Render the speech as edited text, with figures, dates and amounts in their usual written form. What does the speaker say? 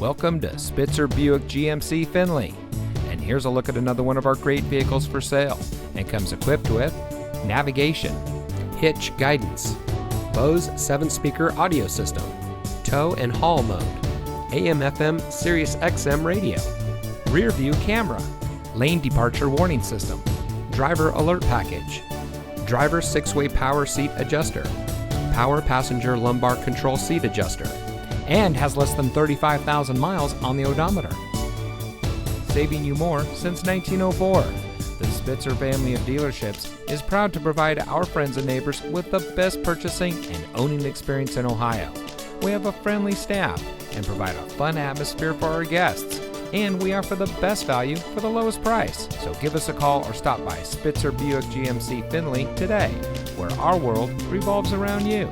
Welcome to Spitzer Buick GMC Findlay. And here's a look at another one of our great vehicles for sale, and comes equipped with navigation, hitch guidance, Bose 7-speaker audio system, tow and haul mode, AM/FM Sirius XM radio, rear view camera, lane departure warning system, driver alert package, driver 6-way power seat adjuster, power passenger lumbar control seat adjuster, and has less than 35,000 miles on the odometer. Saving you more since 1904. The Spitzer family of dealerships is proud to provide our friends and neighbors with the best purchasing and owning experience in Ohio. We have a friendly staff and provide a fun atmosphere for our guests. And we offer the best value for the lowest price. So give us a call or stop by Spitzer Buick GMC Findlay today, where our world revolves around you.